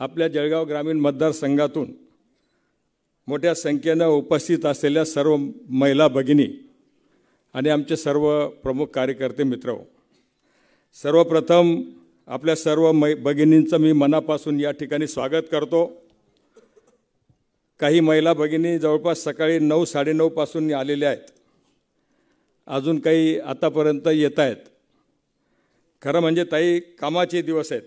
आपल्या जळगाव ग्रामीण मतदारसंघातून मोठ्या संख्येने उपस्थित असलेल्या सर्व महिला भगिनी आणि आमचे सर्व प्रमुख कार्यकर्ते मित्र, सर्वप्रथम आपल्या सर्व भगिनींचं मी मनापासून या ठिकाणी स्वागत करतो। काही महिला भगिनी जवळपास सकाळी 9-9:30 पासून आलेल्या आहेत, अजून काही आतापर्यंत येत आहेत। खरं म्हणजे ताई कामाचे दिवस आहेत।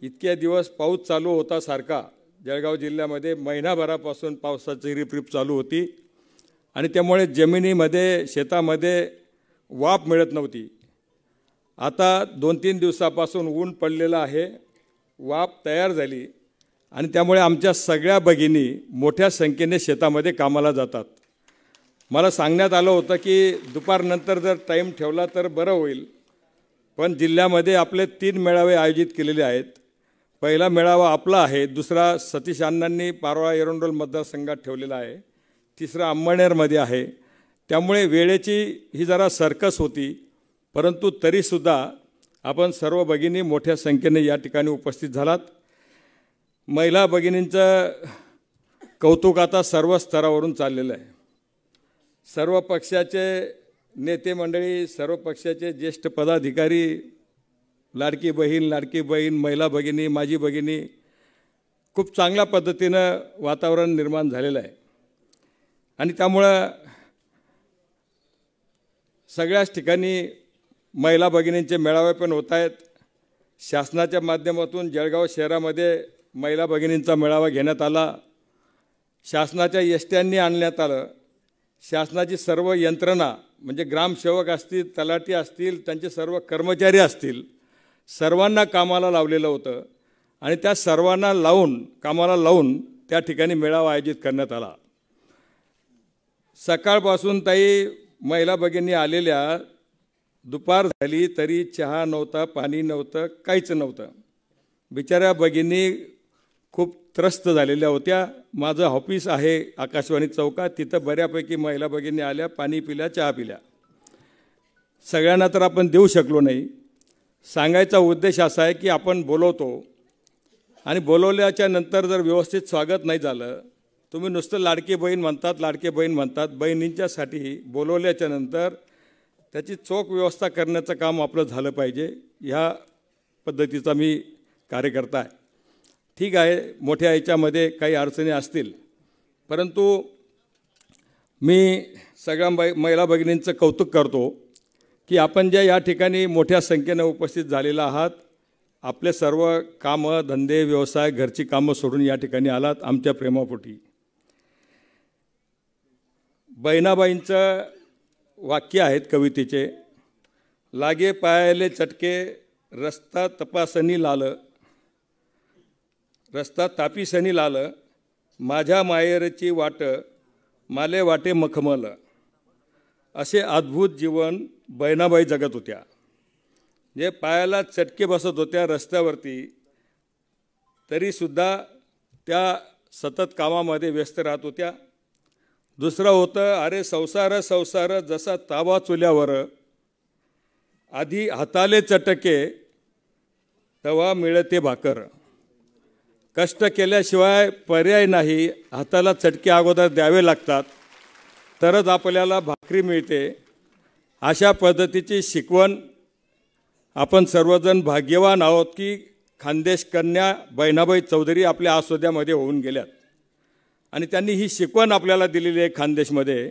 इतके दिवस पाऊस चालू होता सारखा जळगाव जिल्ह्यामध्ये, महिनाभरापासून पावसाची रिपरिप चालू होती आणि त्यामुळे जमिनीमध्ये शेतामध्ये वाफ मिळत नव्हती। आता 2-3 दिवसापासून ऊन पडलेलं आहे, वाफ तयार झाली आणि त्यामुळे आमच्या सगळ्या भगिनी मोठ्या संख्येने शेतामध्ये कामाला जातात। मला सांगण्यात आलं होतं की दुपारनंतर जर टाईम ठेवला तर बरं होईल, पण जिल्ह्यामध्ये आपले 3 मेळावे आयोजित केलेले आहेत। पहिला मेळावा आपला आहे, दुसरा सतीश अण्णांनी पारोळा एरंडोल मतदारसंघात ठेवलेला आहे, तिसरा अंमळनेरमध्ये आहे। त्यामुळे वेळेची ही जरा सर्कस होती, परंतु तरीसुद्धा आपण सर्व भगिनी मोठ्या संख्येने या ठिकाणी उपस्थित झालात। महिला भगिनींचं कौतुक आता सर्व स्तरावरून चाललेलं आहे। सर्व पक्षाचे नेते मंडळी, सर्व पक्षाचे ज्येष्ठ पदाधिकारी, लाडकी बहीण, महिला भगिनी, माजी भगिनी, खूप चांगल्या पद्धतीनं वातावरण निर्माण झालेलं आहे आणि त्यामुळं सगळ्याच ठिकाणी महिला भगिनींचे मेळावे पण होत आहेत। शासनाच्या माध्यमातून जळगाव शहरामध्ये महिला भगिनींचा मेळावा घेण्यात आला, शासनाच्या एसट्यांनी आणण्यात आलं। शासनाची सर्व यंत्रणा म्हणजे ग्रामसेवक असतील, तलाठी असतील, त्यांचे सर्व कर्मचारी असतील, सर्वांना कामाला लावलेलं होतं आणि त्या सर्वांना कामाला लावून त्या ठिकाणी मेळावा आयोजित करण्यात आला। सकाळपासून ताई महिला भगिनी आलेल्या, दुपार झाली तरी चहा नव्हता, पाणी नव्हतं, काहीच नव्हतं। बिचाऱ्या भगिनी खूप त्रस्त झालेल्या होत्या। माझं ऑफिस आहे आकाशवाणी चौकात, तिथं बऱ्यापैकी महिला भगिनी आल्या, पाणी पिल्या, चहा पिल्या। सगळ्यांना तर आपण देऊ शकलो नाही। सांगायचा उद्देश असा आहे की आपण बोलवतो आणि बोलवल्याच्या नंतर जर व्यवस्थित स्वागत नाही झालं, तुम्ही नुसतं लाडकी बहीण म्हणतात, बहिणींच्यासाठी बोलवल्याच्या नंतर त्याची चोख व्यवस्था करण्याचं काम आपलं झालं पाहिजे। ह्या पद्धतीचा मी कार्यकर्ता आहे। ठीक आहे, मोठ्या याच्यामध्ये काही अडचणी असतील, परंतु मी सगळ्या महिला भगिनींचं कौतुक करतो की आपण ज्या या ठिकाणी मोठ्या संख्येने उपस्थित झालेला आहात, आपले सर्व कामं, धंदे, व्यवसाय, घरची कामं सोडून या ठिकाणी आलात आमच्या प्रेमापोटी। बहिणाबाईंचं वाक्य आहेत कवितेचे, लागे पायाले चटके रस्ता तापीसनी लाल, माझ्या मायेरची वाट माले वाटे मखमल। असे अद्भुत जीवन बहिणाबाई जगत होत्या। जे पायाला चटके बसत होत्या रस्त्यावरती, तरीसुद्धा त्या सतत कामामध्ये व्यस्त राहत होत्या। दुसरं होतं, अरे संसार जसा तावा चुल्यावर, आधी हाताले चटके तवा मिळते भाकर। कष्ट केल्याशिवाय पर्याय नाही, हाताला चटके अगोदर द्यावे लागतात, तरच आपल्याला भाकरी मिळते। अशा पद्धतीची शिकवण आपण सर्वजण भाग्यवान आहोत की खानदेश कन्या बहिणाबाई चौधरी आपल्या आस्वाद्यामध्ये होऊन गेल्यात आणि त्यांनी ही शिकवण आपल्याला दिलेली आहे खानदेशमध्ये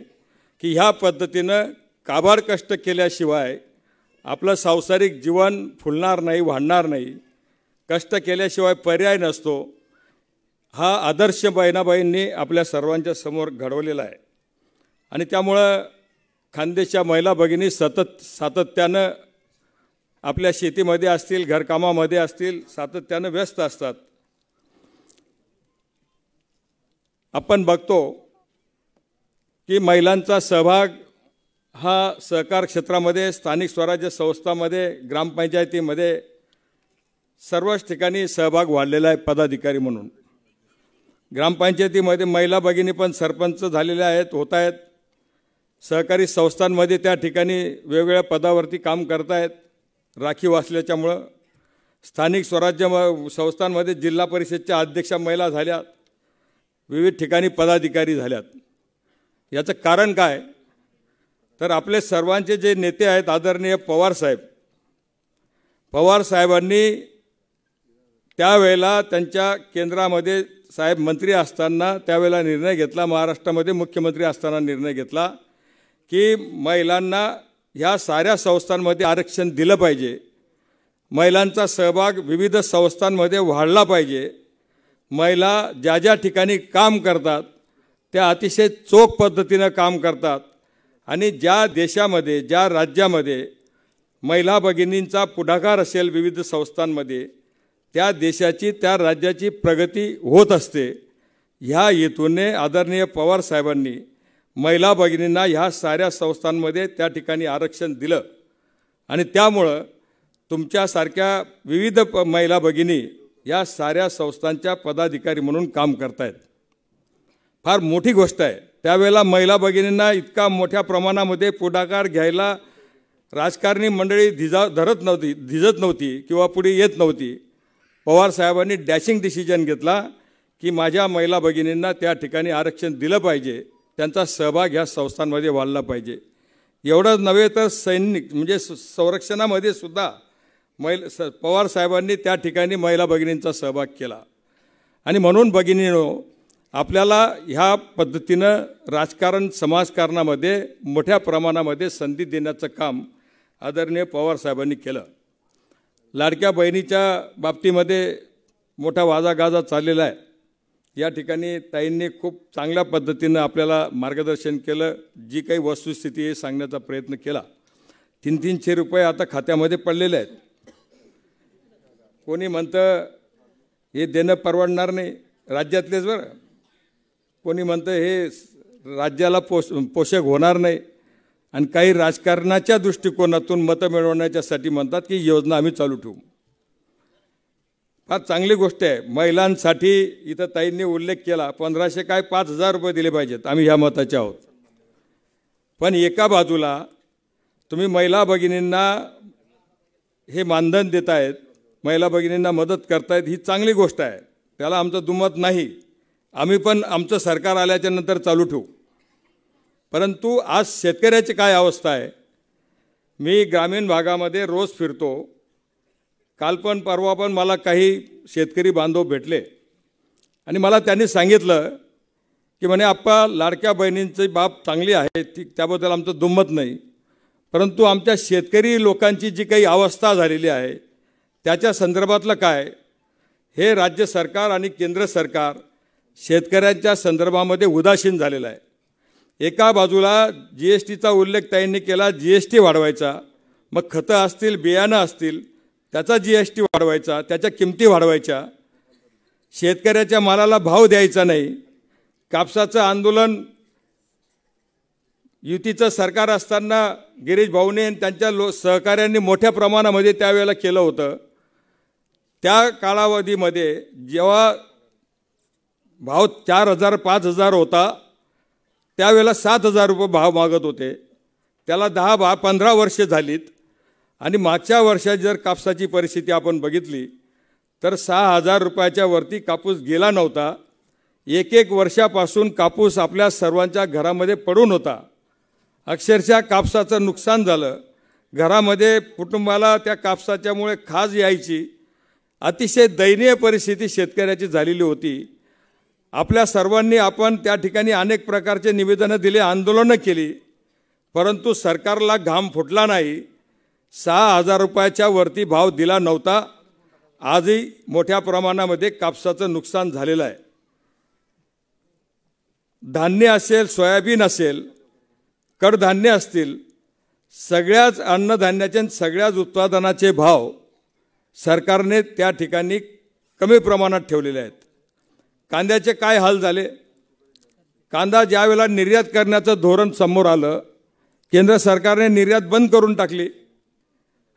की ह्या पद्धतीनं काबाड कष्ट केल्याशिवाय आपलं सांसारिक जीवन फुलणार नाही, वाढणार नाही। कष्ट केल्याशिवाय पर्याय नसतो। हा आदर्श बहिणाबाईंनी आपल्या सर्वांच्या समोर घडवलेला आहे आणि त्यामुळं खानदेशच्या महिला भगिनी सातत्यानं आपल्या शेतीमध्ये असतील, घरकामामध्ये असतील, सातत्यानं व्यस्त असतात। आपण बघतो की महिलांचा सहभाग हा सहकार क्षेत्रामध्ये, स्थानिक स्वराज्य संस्थांमध्ये, ग्रामपंचायतीमध्ये सर्वच ठिकाणी सहभाग वाढलेला आहे। पदाधिकारी म्हणून ग्रामपंचायतीमध्ये महिला भगिनी पण सरपंच झालेल्या आहेत, होत आहेत। सहकारी संस्थांमध्ये त्या ठिकाणी वेगवेगळ्या पदावरती काम करत आहेत राखीव असल्याच्यामुळं। स्थानिक स्वराज्य संस्थांमध्ये जिल्हा परिषदच्या अध्यक्षा महिला झाल्यात, विविध ठिकाणी पदाधिकारी झाल्यात. याचं कारण काय? तर आपले सर्वांचे जे नेते आहेत आदरणीय पवार साहेबांनी त्यावेळेला त्यांच्या केंद्रामध्ये साहेब मंत्री असताना त्यावेळेला निर्णय घेतला, महाराष्ट्रामध्ये मुख्यमंत्री असताना निर्णय घेतला की महिलांना ह्या साऱ्या संस्थांमध्ये आरक्षण दिलं पाहिजे, महिलांचा सहभाग विविध संस्थांमध्ये वाढला पाहिजे. महिला ज्या ज्या ठिकाणी काम करतात त्या अतिशय चोख पद्धतीनं काम करतात आणि ज्या देशामध्ये ज्या राज्यामध्ये महिला भगिनींचा पुढाकार असेल विविध संस्थांमध्ये त्या देशाची त्या राज्याची प्रगती होत असते. ह्या हेतूने आदरणीय पवार साहेबांनी महिला भगिनींना ह्या साऱ्या संस्थांमध्ये त्या ठिकाणी आरक्षण दिलं आणि त्यामुळं तुमच्यासारख्या विविध महिला भगिनी या साऱ्या संस्थांच्या पदाधिकारी म्हणून काम करतायत. फार मोठी गोष्ट आहे. त्यावेळेला महिला भगिनींना इतका मोठ्या प्रमाणामध्ये पुढाकार घ्यायला राजकारणी मंडळी झिजत नव्हती किंवा पुढे येत नव्हती. पवार साहेबांनी डॅशिंग डिसिजन घेतला की माझ्या महिला भगिनींना त्या ठिकाणी आरक्षण दिलं पाहिजे, त्यांचा सहभाग ह्या संस्थांमध्ये वाढला पाहिजे. एवढंच नव्हे तर सैनिक म्हणजे संरक्षणामध्ये सुद्धा पवार साहेबांनी त्या ठिकाणी महिला भगिनींचा सहभाग केला. आणि म्हणून भगिनींनो, आपल्याला ह्या पद्धतीनं राजकारण समाजकारणामध्ये मोठ्या प्रमाणामध्ये संधी देण्याचं काम आदरणीय पवार साहेबांनी केलं. लाडक्या बहिणीच्या बाबतीमध्ये मोठा वादागाजा चाललेला आहे. या ठिकाणी ताईंनी खूप चांगल्या पद्धतीनं आपल्याला मार्गदर्शन केलं, जी काही वस्तुस्थिती आहे सांगण्याचा प्रयत्न केला. 300 रुपये आता खात्यामध्ये पडलेले आहेत. कोणी म्हणतं हे देणं परवडणार नाही, राज्यातलेच बरं. कोणी म्हणतं हे राज्याला पोषक होणार नाही आणि काही राजकारणाच्या दृष्टिकोनातून मतं मिळवण्याच्यासाठी म्हणतात की योजना आम्ही चालू ठेवू. फार चांगली गोष्ट आहे. महिलांसाठी इथं ताईंनी उल्लेख केला 1500 काय 5000 रुपये दिले पाहिजेत, आम्ही ह्या मताचे आहोत. पण एका बाजूला तुम्ही महिला भगिनींना हे मानधन देत आहेत, महिला भगिनींना मदत करतायत, ही चांगली गोष्ट आहे, त्याला आमचं दुमत नाही. आम्ही पण आमचं सरकार आल्याच्या नंतर चालू ठेवू. परंतु आज शेतकऱ्याची काय अवस्था आहे? मी ग्रामीण भागामध्ये रोज फिरतो. काल पण परवा पण मला काही शेतकरी बांधव भेटले आणि मला त्यांनी सांगितलं की म्हणे आप्पा, लाडक्या बहिणींची बाब चांगली आहे, ती त्याबद्दल आमचं दुमत नाही, परंतु आमच्या शेतकरी लोकांची जी काही अवस्था झालेली आहे त्याच्या संदर्भातलं काय, हे राज्य सरकार आणि केंद्र सरकार शेतकऱ्यांच्या संदर्भामध्ये उदासीन झालेलं आहे. एका बाजूला GSTचा उल्लेख ताईंनी केला, GST वाढवायचा, मग खतं असतील बियाणं असतील त्याचा GST वाढवायचा, त्याच्या किमती वाढवायच्या, शेतकऱ्याच्या मालाला भाव द्यायचा नाही. कापसाचं आंदोलन युतीचं सरकार असताना गिरीश भाऊने त्यांच्या सहकाऱ्यांनी मोठ्या प्रमाणामध्ये त्यावेळेला केलं होतं. त्या कालावधीमध्ये जेव्हा भाव 4000 5000 होता त्यावेळेला 7000 रुपये भाव मागत होते. त्याला 10-15 वर्षे झालीत आणि मागच्या वर्षात जर कापसाची परिस्थिती आपण बघितली तर 6000 रुपयाच्या वरती कापूस गेला नव्हता. एक वर्षापासून कापूस आपल्या सर्वांच्या घरामध्ये पडून होता. अक्षरशः कापसाचं नुकसान झालं. घरामध्ये कुटुंबाला त्या कापसाच्यामुळे खाज यायची. अतिशय दयनीय परिस्थिती शेतकऱ्याची झालेली होती. आपल्या सर्वांनी आपण त्या ठिकाणी अनेक प्रकारचे निवेदनं दिले, आंदोलनं केली, परंतु सरकारला घाम फुटला नाही. 6000 रुपयाच्या वरती भाव दिला नव्हता. आजही मोठ्या प्रमाणामध्ये कापसाचं नुकसान झालेलं आहे. धान्य असेल, सोयाबीन असेल, कडधान्य असतील, सगळ्याच अन्नधान्याचे सगळ्याच उत्पादनाचे भाव सरकारने त्या ठिकाणी कमी प्रमाणात ठेवलेले आहेत. कांद्याचे काय हाल झाले? कांदा ज्या वेळेला निर्यात करण्याचं धोरण समोर आलं, केंद्र सरकारने निर्यात बंद करून टाकली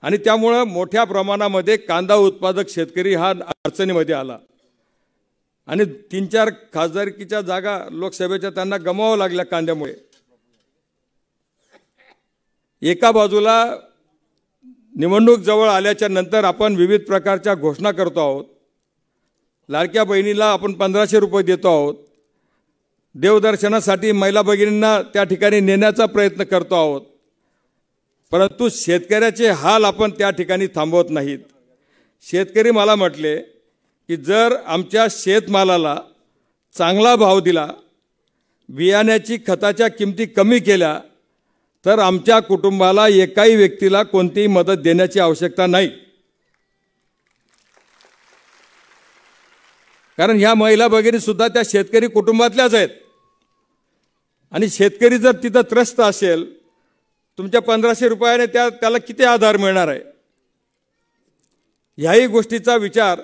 आणि त्यामुळं मोठ्या प्रमाणामध्ये कांदा उत्पादक शेतकरी हा अडचणीमध्ये आला आणि 3-4 खासदारकीच्या जागा लोकसभेच्या त्यांना गमावं लागल्या कांद्यामुळे. एका बाजूला निवडणूक जवळ आल्याच्या नंतर आपण विविध प्रकारच्या घोषणा करतो आहोत. लाडक्या बहिणीला आपण 1500 रुपये देतो आहोत. देवदर्शनासाठी महिला भगिनींना त्या ठिकाणी नेण्याचा प्रयत्न करतो आहोत. परंतु शेतकऱ्याचे हाल आपण त्या ठिकाणी थांबवत नाहीत. शेतकरी मला म्हटले की जर आमच्या शेतमालाला चांगला भाव दिला, बियाण्याची खताच्या किमती कमी केल्या, तर आमच्या कुटुंबाला एकाही व्यक्तीला कोणतीही मदत देण्याची आवश्यकता नाही. कारण ह्या महिला भगिनी सुद्धा त्या शेतकरी कुटुंबातल्याच आहेत. आणि शेतकरी जर तिथं त्रस्त असेल, तुमच्या 1500 रुपयाने त्याला किती आधार मिळणार आहे? ह्याही गोष्टीचा विचार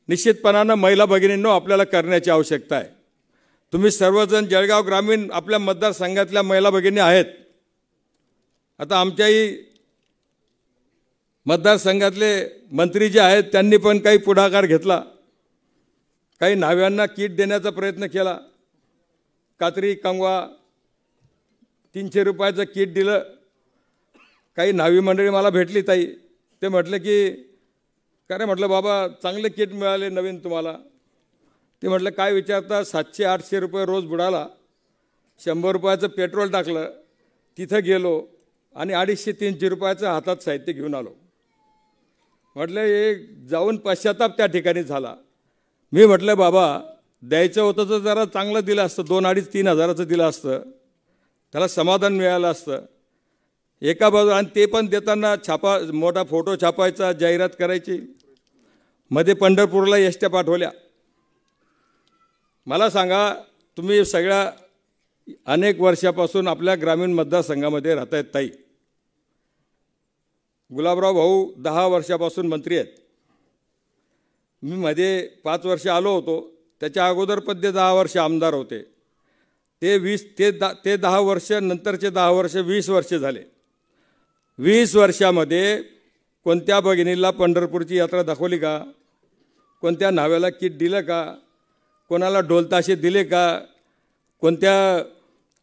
निश्चितपणानं महिला भगिनींनो आपल्याला करण्याची आवश्यकता आहे. तुम्ही सर्वजण जळगाव ग्रामीण आपल्या मतदारसंघातल्या महिला भगिनी आहेत. आता आमच्याही मतदारसंघातले मंत्री जे आहेत त्यांनी पण काही पुढाकार घेतला. काही न्हाव्यांना किट देण्याचा प्रयत्न केला. कात्री कंगवा 300 रुपयाचं किट दिलं. काही न्हावी मंडळी मला भेटली ताई. ते म्हटलं की काय म्हटलं बाबा चांगले किट मिळाले नवीन तुम्हाला. ते म्हटलं काय विचारता, 700-800 रुपये रोज बुडाला. 100 रुपयाचं पेट्रोल टाकलं, तिथं गेलो आणि 250-300 रुपयाचं हातात साहित्य घेऊन आलो. म्हटलं हे जाऊन पश्चाताप त्या ठिकाणी झाला. मी म्हटलं बाबा द्यायचं होतं तर जरा चांगलं दिलं असतं, 2-2.5-3 हजाराचं दिलं असतं, त्याला समाधान मिळालं असतं. एका बाजूला आणि ते पण देताना मोठा फोटो छापायचा, जाहिरात करायची. मध्ये पंढरपूरला एसट्या पाठवल्या. मला सांगा, तुम्ही सगळ्या अनेक वर्षापासून आपल्या ग्रामीण मतदारसंघामध्ये राहत आहेत ताई. गुलाबराव भाऊ 10 वर्षापासून मंत्री आहेत. मी मध्ये 5 वर्ष आलो होतो. त्याच्या अगोदर पण ते 10 वर्ष आमदार होते. ते 10 वर्ष नंतरचे 10 वर्ष 20 वर्ष झाले. 20 वर्षामध्ये कोणत्या भगिनीला पंढरपूरची यात्रा दाखवली का? कोणत्या न्हाव्याला किट दिलं का? कोणाला ढोलताशे दिले का? कोणत्या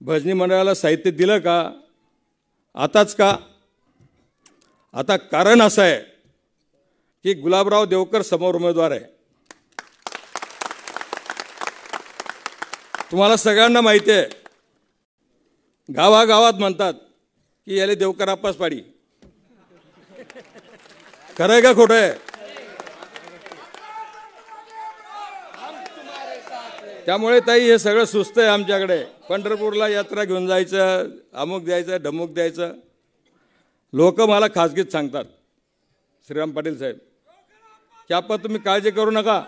भजनी मंडळाला साहित्य दिलं का? आताच का? आता कारण असं आहे की गुलाबराव देवकर समोर उमेदवार आहे. तुम्हाला सगळ्यांना माहिती आहे, गावागावात म्हणतात की याले देवकर आप्पाच पाडी. खरं आहे का खोटं आहे? त्यामुळे ताई हे सगळं सुस्त आहे आमच्याकडे. पंढरपूरला यात्रा घेऊन जायचं, अमुक द्यायचं, ढमुक द्यायचं. लोक मला खाजगीत सांगतात, श्रीराम पाटील साहेब की आप्पा तुम्ही काळजी करू नका,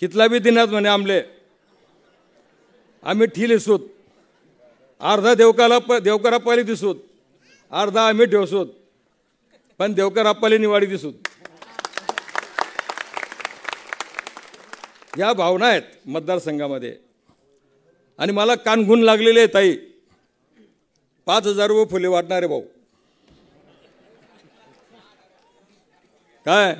कितला बी दिनात म्हणे आमले आम्ही ठील दिसूत, अर्धा देवकर आप्पाली दिसूत, अर्धा आम्ही ठेवसूत, पण देवकर आप्पाली निवाडी दिसूत. या भावना आहेत मतदारसंघामध्ये. आणि मला कानघून लागलेले आहे ताई. 5000 रुपये फुले वाटणारे भाऊ काय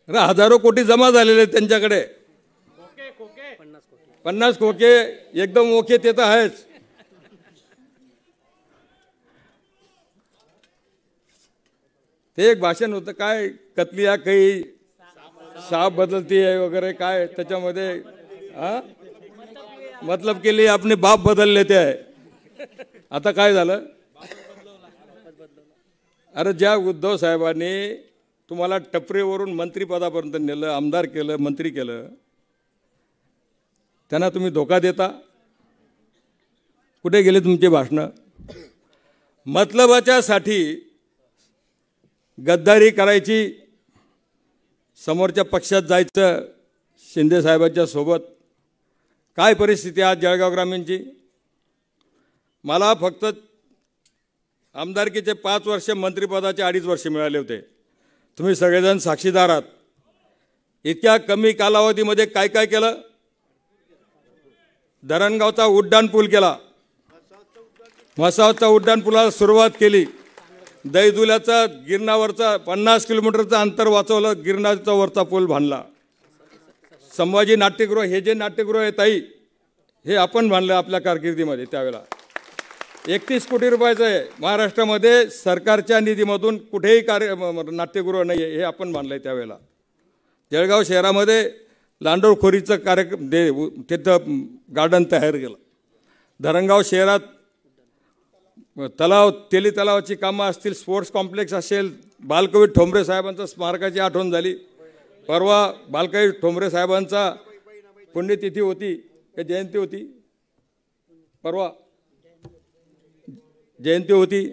हजारो कोटी जमा झालेले आहेत त्यांच्याकडे. 50 खोके एकदम ओके ते तर आहेच. ते एक भाषण होतं काय, कतलिया काही साफ बदलती है वगैरे काय त्याच्यामध्ये. मतलब के लिए अपने बाप बदल लेते आहे. आता काय झालं? अरे ज्या उद्धव साहेबांनी तुम्हाला टपरीवरून मंत्रिपदापर्यंत नेलं, आमदार केलं, मंत्री केलं, त्यांना तुम्ही धोका देता. कुठे गेले तुमचे भाषणं? मतलबाच्यासाठी गद्दारी करायची, समोरच्या पक्षात जायचं शिंदे साहेबांच्या सोबत. काय परिस्थिती आज जळगाव ग्रामीणची? मला फक्त आमदारकीचे 5 वर्ष, मंत्रिपदाचे 2.5 वर्ष मिळाले होते. तुम्ही सगळेजण साक्षीदार आहात. इतक्या कमी कालावधीमध्ये काय काय केलं? धरणगावचा उड्डाण पूल केला, म्हसावचा उड्डाण पुलाला सुरुवात केली, दैदुल्याचा गिरणावरचा 50 किलोमीटरचं अंतर वाचवलं, गिरणाचा वरचा पूल बांधला, संभाजी नाट्यगृह, हे जे नाट्यगृह आहे ताई हे आपण मानलं आपल्या कारकिर्दीमध्ये त्यावेळेला. 31 कोटी रुपयाचं आहे. महाराष्ट्रामध्ये सरकारच्या निधीमधून कुठेही नाट्यगृह नाही आहे हे आपण मानलं आहे त्यावेळेला. जळगाव शहरामध्ये लांडोरखोरीचं कार्यक्रम तिथं गार्डन तयार केलं. धरणगाव शहरात तेली तलावाची कामं असतील, स्पोर्ट्स कॉम्प्लेक्स असेल, बालकवी ठोंबरे साहेबांच्या स्मारकाची आठवण झाली. परवा बालकवी ठोंबरे साहेबांचा पुण्यतिथी होती का जयंती होती, परवा जयंती होती.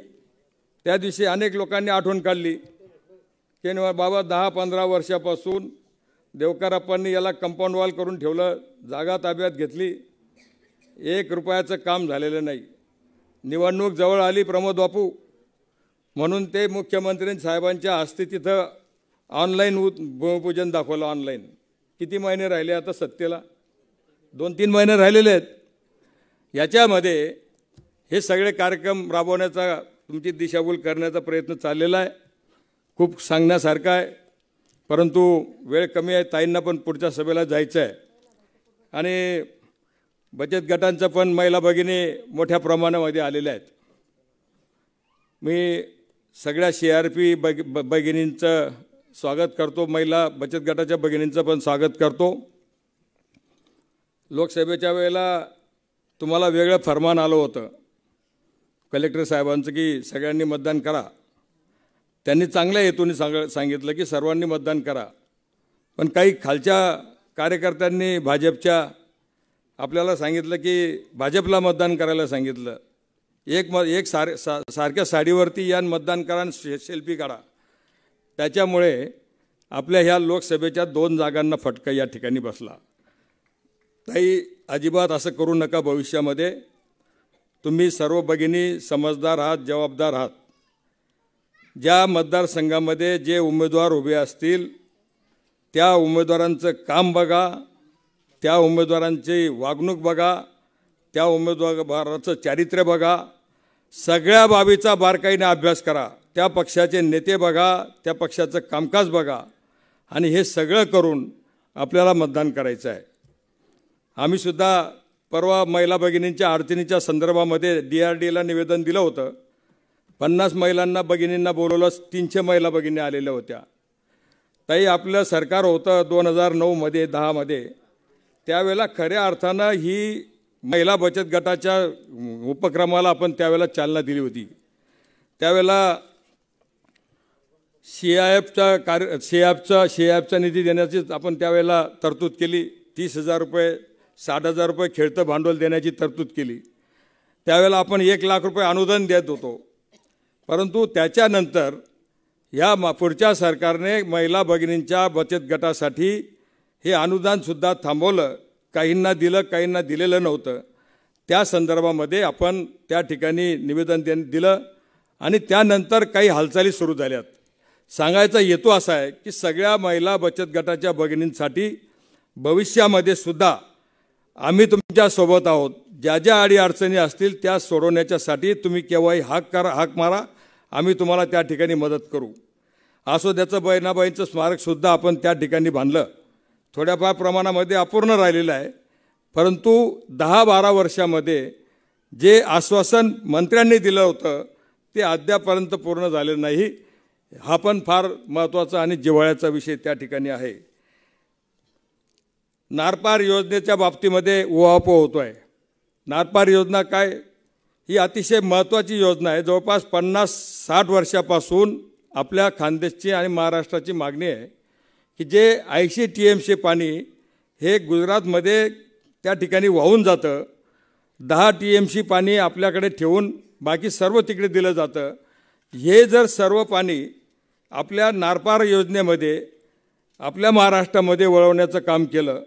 त्या दिवशी अनेक लोकांनी आठवण काढली की बाबा 10-15 वर्षापासून देवकरप्पांनी याला कंपाऊंड वॉल करून ठेवलं, जागा ताब्यात घेतली, 1 रुपयाचं काम झालेलं नाही. निवडणूक जवळ आली प्रमोद बापू म्हणून ते मुख्यमंत्री साहेबांच्या हस्ते तिथं ऑनलाईन भूमिपूजन दाखवलं. ऑनलाईन किती महिने राहिले आता सत्तेला? 2-3 महिने राहिलेले आहेत. याच्यामध्ये हे सगळे कार्यक्रम राबवण्याचा, तुमची दिशाभूल करण्याचा प्रयत्न चाललेला आहे. खूप सांगण्यासारखं आहे, परंतु वेळ कमी आहे. ताईंना पण पुढच्या सभेला जायचं आहे. आणि बचत गटांचं पण महिला भगिनी मोठ्या प्रमाणामध्ये आलेल्या आहेत. मी सगळ्या CRP भगिनींचं स्वागत करतो, महिला बचत गटाच्या भगिनींचं पण स्वागत करतो. लोकसभेच्या वेळेला तुम्हाला वेगळं फरमान आलं होतं कलेक्टर साहेबांचं की सगळ्यांनी मतदान करा. त्यांनी चांगल्या हेतूने सांगितलं की सर्वांनी मतदान करा. पण काही खालच्या कार्यकर्त्यांनी भाजपच्या आपल्याला सांगितलं की भाजपला मतदान करायला सांगितलं. सारख्या साडीवरती या मतदान करा आणि सेल्फी काढा. त्याच्यामुळे आपल्या ह्या लोकसभेच्या 2 जागांना फटका या ठिकाणी बसला. ताई अजिबात असं करू नका भविष्यामध्ये. तुम्ही सर्व भगिनी समजदार आहात, जबाबदार आहात. ज्या मतदारसंघामध्ये जे उमेदवार उभे असतील त्या उमेदवारांचं काम बघा, त्या उमेदवारांची वागणूक बघा, त्या उमेदवाराचं चारित्र्य बघा, सगळ्या बाबीचा बारकाईने अभ्यास करा. त्या पक्षाचे नेते बघा, त्या पक्षाचं कामकाज बघा आणि हे सगळं करून आपल्याला मतदान करायचं आहे. आम्हीसुद्धा परवा महिला भगिनींच्या अडचणीच्या संदर्भामध्ये DRDAला निवेदन दिलं होतं. 50 महिलांना भगिनींना बोलवलं, 300 महिला भगिनी आलेल्या होत्या. ताई आपलं सरकार होतं 2009मध्ये 10मध्ये, त्यावेळेला खऱ्या अर्थानं ही महिला बचत गटाच्या उपक्रमाला आपण त्यावेळेला चालना दिली होती. त्यावेळेला CIFचा निधी देण्याची आपण त्यावेळेला तरतूद केली. 30,000 रुपये, 60,000 रुपये खेळतं भांडवल देण्याची तरतूद केली. त्यावेळेला आपण 1 लाख रुपये अनुदान देत होतो. परंतु त्याच्यानंतर ह्या पुढच्या सरकारने महिला भगिनींच्या बचत गटासाठी हे अनुदानसुद्धा थांबवलं. काहींना दिलं, काहींना दिलेलं नव्हतं. त्या संदर्भामध्ये आपण त्या ठिकाणी निवेदन दिलं आणि त्यानंतर काही हालचाली सुरू झाल्यात. सांगायचा हेतू असा आहे की सगळ्या महिला बचत गटाच्या भगिनींसाठी भविष्यामध्ये सुद्धा आम्ही तुमच्यासोबत आहोत. ज्या ज्या अडीअडचणी असतील त्या सोडवण्याच्यासाठी तुम्ही केव्हाही हाक मारा, आम्ही तुम्हाला त्या ठिकाणी मदत करू. आसोद्याचं बहिणाबाईंचं स्मारकसुद्धा आपण त्या ठिकाणी बांधलं. थोड्याफार प्रमाणामध्ये अपूर्ण राहिलेलं आहे, परंतु 10-12 वर्षामध्ये जे आश्वासन मंत्र्यांनी दिलं होतं ते अद्यापर्यंत पूर्ण झालेलं नाही. हा पण फार महत्त्वाचा आणि जिव्हाळ्याचा विषय त्या ठिकाणी आहे. नारपार योजनेच्या बाबतीमध्ये उहापोह होतो आहे. नारपार योजना काय? ही अतिशय महत्त्वाची योजना आहे. जवळपास 50-60 वर्षापासून आपल्या खानदेशची आणि महाराष्ट्राची मागणी आहे की जे 80 TMC पाणी हे गुजरातमध्ये त्या ठिकाणी वाहून जातं. 10 TMC पाणी आपल्याकडे ठेवून बाकी सर्व तिकडे दिलं जातं. हे जर सर्व पाणी आपल्या नारपार योजनेमध्ये आपल्या महाराष्ट्रामध्ये वळवण्याचं काम केलं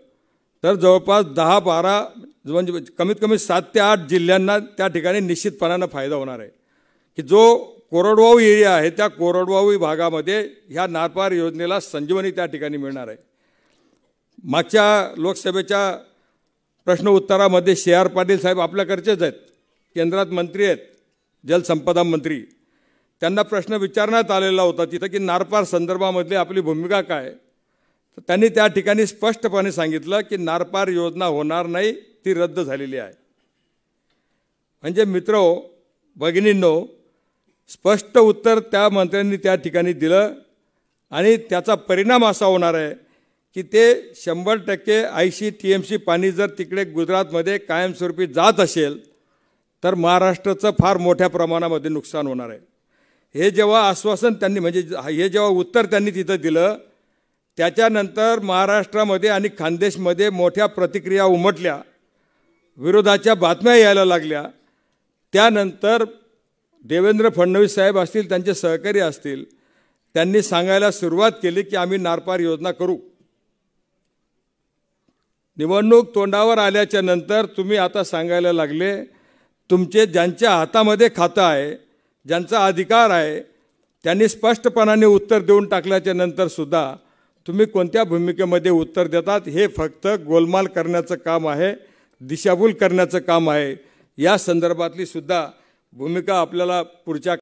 तर जवळपास 10-12 म्हणजे कमीत कमी 7 ते 8 जिल्ह्यांना त्या ठिकाणी निश्चितपणानं फायदा होणार आहे. की जो कोरडवाहू एरिया आहे त्या कोरडवाहू भागामध्ये ह्या नारपार योजनेला संजीवनी त्या ठिकाणी मिळणार आहे. मागच्या लोकसभेच्या प्रश्न उत्तरामध्ये CR पाटील साहेब आपल्याकडचेच आहेत, केंद्रात मंत्री आहेत, जलसंपदा मंत्री. त्यांना प्रश्न विचारण्यात आलेला होता तिथं की नारपार संदर्भामधली आपली भूमिका काय. तर त्यांनी त्या ठिकाणी स्पष्टपणे सांगितलं की नारपार योजना होणार नाही, ती रद्द झालेली आहे. म्हणजे मित्रो भगिनींनो, स्पष्ट उत्तर त्या मंत्र्यांनी त्या ठिकाणी दिलं आणि त्याचा परिणाम असा होणार आहे की ते 100% 80 TMC पाणी जर तिकडे गुजरातमध्ये कायमस्वरूपी जात असेल तर महाराष्ट्राचं फार मोठ्या प्रमाणामध्ये नुकसान होणार आहे. हे जेव्हा आश्वासन त्यांनी म्हणजे हे जेव्हा उत्तर त्यांनी तिथं दिलं त्याच्यानंतर महाराष्ट्रामध्ये आणि खानदेशमध्ये मोठ्या प्रतिक्रिया उमटल्या, विरोधाच्या बातम्या यायला लागल्या. त्यानंतर देवेंद्र फडणवीस साहेब असतील, त्यांचे सहकारी असतील, त्यांनी सांगायला सुरुवात केली की आम्ही नारपार योजना करू. निवडणूक तोंडावर आल्याच्या नंतर तुम्ही आता सांगायला लागले तुमचे ज्यांच्या हातामध्ये खातं आहे, ज्यांचा अधिकार आहे, त्यांनी स्पष्टपणाने उत्तर देऊन टाकल्याच्या नंतर सुद्धा तुम्ही कोणत्या भूमिकेमध्ये उत्तर देतात हे फक्त गोलमाल करण्याचं काम आहे, दिशाभूल करण्याचं काम आहे. या संदर्भातली सुद्धा भूमिका आपल्याला पुढच्या